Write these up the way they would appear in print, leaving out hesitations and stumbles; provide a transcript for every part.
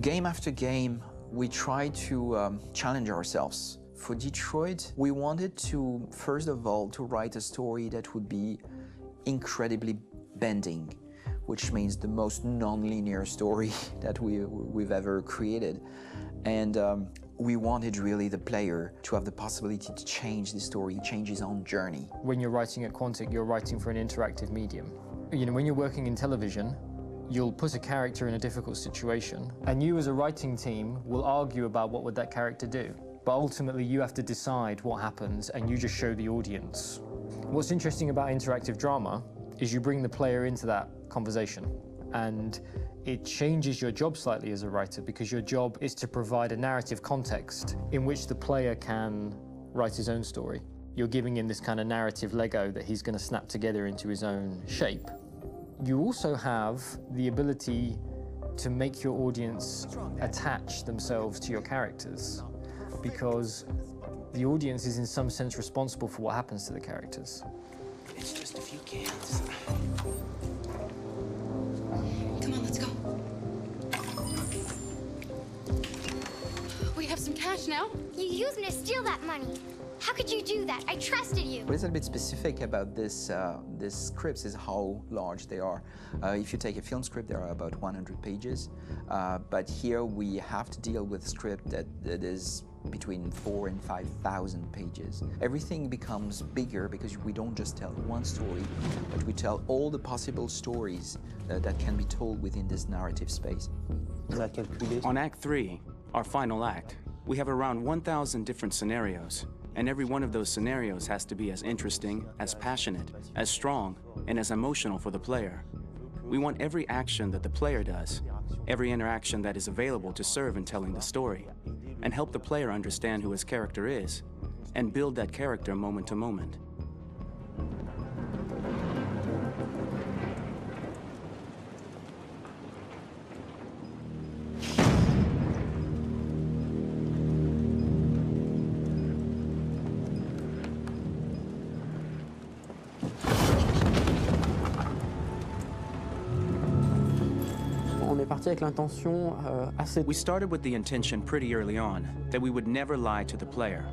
Game after game, we try to challenge ourselves. For Detroit, we wanted to, first of all, to write a story that would be incredibly bending, which means the most non-linear story that we've ever created. And we wanted really the player to have the possibility to change the story, change his own journey. When you're writing at Quantic, you're writing for an interactive medium. You know, when you're working in television, you'll put a character in a difficult situation, and you as a writing team will argue about what would that character do. But ultimately, you have to decide what happens, and you just show the audience. What's interesting about interactive drama is you bring the player into that conversation, and it changes your job slightly as a writer, because your job is to provide a narrative context in which the player can write his own story. You're giving him this kind of narrative Lego that he's going to snap together into his own shape. You also have the ability to make your audience attach themselves to your characters, because the audience is in some sense responsible for what happens to the characters. It's just a few cans. Come on, let's go. We have some cash now. You used me to steal that money. How could you do that? I trusted you. What is a bit specific about this scripts is how large they are. If you take a film script, there are about 100 pages, but here we have to deal with a script that is between 4,000 and 5,000 pages. Everything becomes bigger because we don't just tell one story, but we tell all the possible stories that can be told within this narrative space. On Act 3, our final act, we have around 1,000 different scenarios, and every one of those scenarios has to be as interesting, as passionate, as strong, and as emotional for the player. We want every action that the player does, every interaction that is available to serve in telling the story, and help the player understand who his character is, and build that character moment to moment. We started with the intention pretty early on that we would never lie to the player.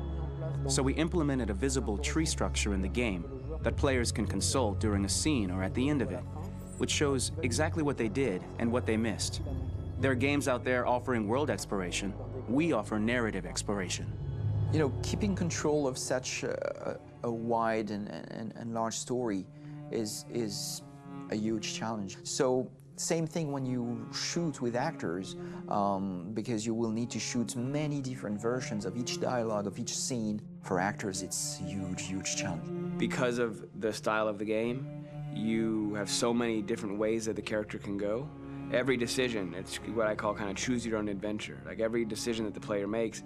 So we implemented a visible tree structure in the game that players can consult during a scene or at the end of it, which shows exactly what they did and what they missed. There are games out there offering world exploration. We offer narrative exploration. You know, keeping control of such a wide and large story is a huge challenge. So same thing when you shoot with actors, because you will need to shoot many different versions of each dialogue, of each scene. For actors, it's a huge, huge challenge. Because of the style of the game, you have so many different ways that the character can go. Every decision, it's what I call kind of choose your own adventure. Like every decision that the player makes,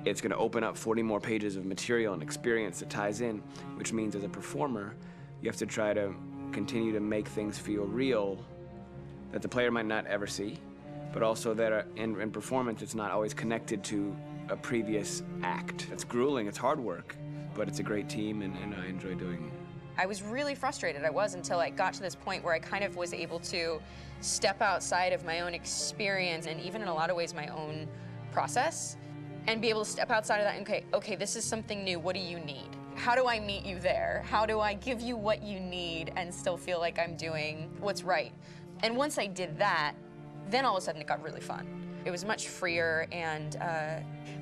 it's going to open up 40 more pages of material and experience that ties in, which means as a performer, you have to try to continue to make things feel real that the player might not ever see, but also that in performance, it's not always connected to a previous act. It's grueling, it's hard work, but it's a great team, and I enjoy doing it. I was really frustrated, until I got to this point where I kind of was able to step outside of my own experience and even in a lot of ways my own process, and be able to step outside of that and okay, this is something new, what do you need? How do I meet you there? How do I give you what you need and still feel like I'm doing what's right? And once I did that, then all of a sudden it got really fun. It was much freer, and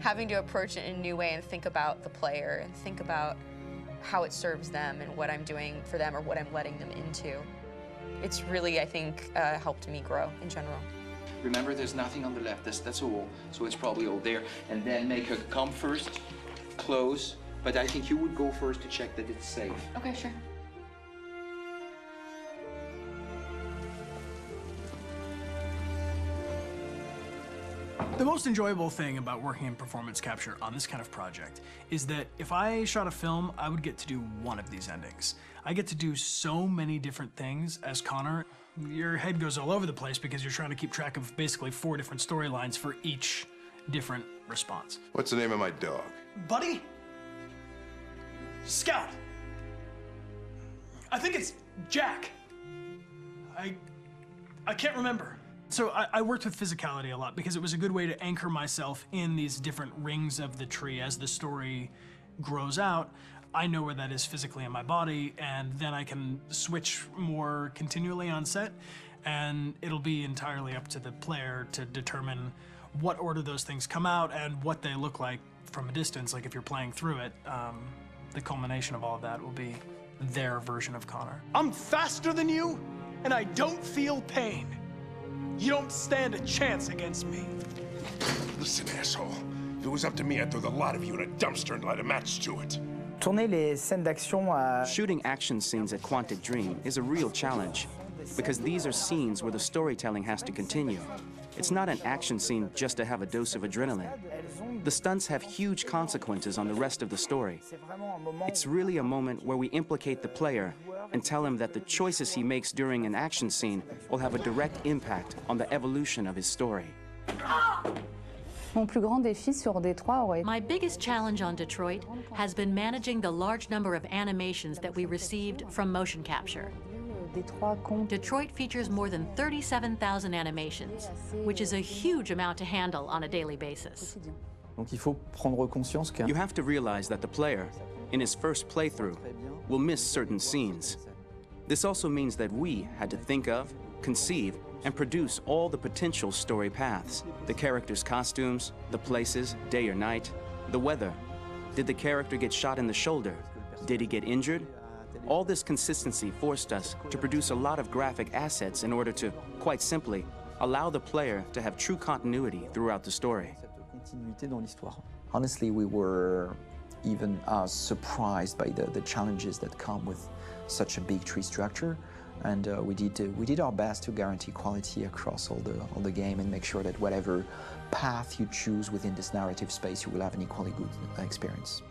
having to approach it in a new way and think about the player and think about how it serves them and what I'm doing for them or what I'm letting them into. It's really, I think, helped me grow in general. Remember, there's nothing on the left, that's all, so it's probably all there. And then make her come first, close, but I think you would go first to check that it's safe. Okay, sure. The most enjoyable thing about working in performance capture on this kind of project is that if I shot a film, I would get to do one of these endings. I get to do so many different things as Connor. Your head goes all over the place because you're trying to keep track of basically 4 different storylines for each different response. What's the name of my dog? Buddy? Scout. I think it's Jack. I can't remember. So I worked with physicality a lot because it was a good way to anchor myself in these different rings of the tree. As the story grows out, I know where that is physically in my body, and then I can switch more continually on set, and it'll be entirely up to the player to determine what order those things come out and what they look like from a distance. Like if you're playing through it, the culmination of all of that will be their version of Connor. I'm faster than you, and I don't feel pain. You don't stand a chance against me. Listen, asshole. If it was up to me, I'd throw the lot of you in a dumpster and light a match to it. Tourner les scènes d'action à... Shooting action scenes at Quantic Dream is a real challenge, because these are scenes where the storytelling has to continue. It's not an action scene just to have a dose of adrenaline. The stunts have huge consequences on the rest of the story. It's really a moment where we implicate the player and tell him that the choices he makes during an action scene will have a direct impact on the evolution of his story. Mon plus grand défi sur Détroit aurait... My biggest challenge on Detroit has been managing the large number of animations that we received from motion capture. Detroit features more than 37,000 animations, which is a huge amount to handle on a daily basis. Donc il faut prendre conscience que... You have to realize that the player, in his first playthrough, will miss certain scenes. This also means that we had to think of, conceive, and produce all the potential story paths. The characters' costumes, the places, day or night, the weather. Did the character get shot in the shoulder? Did he get injured? All this consistency forced us to produce a lot of graphic assets in order to, quite simply, allow the player to have true continuity throughout the story. Honestly, we were even surprised by the challenges that come with such a big tree structure, and we did our best to guarantee quality across all the game and make sure that whatever path you choose within this narrative space, you will have an equally good experience.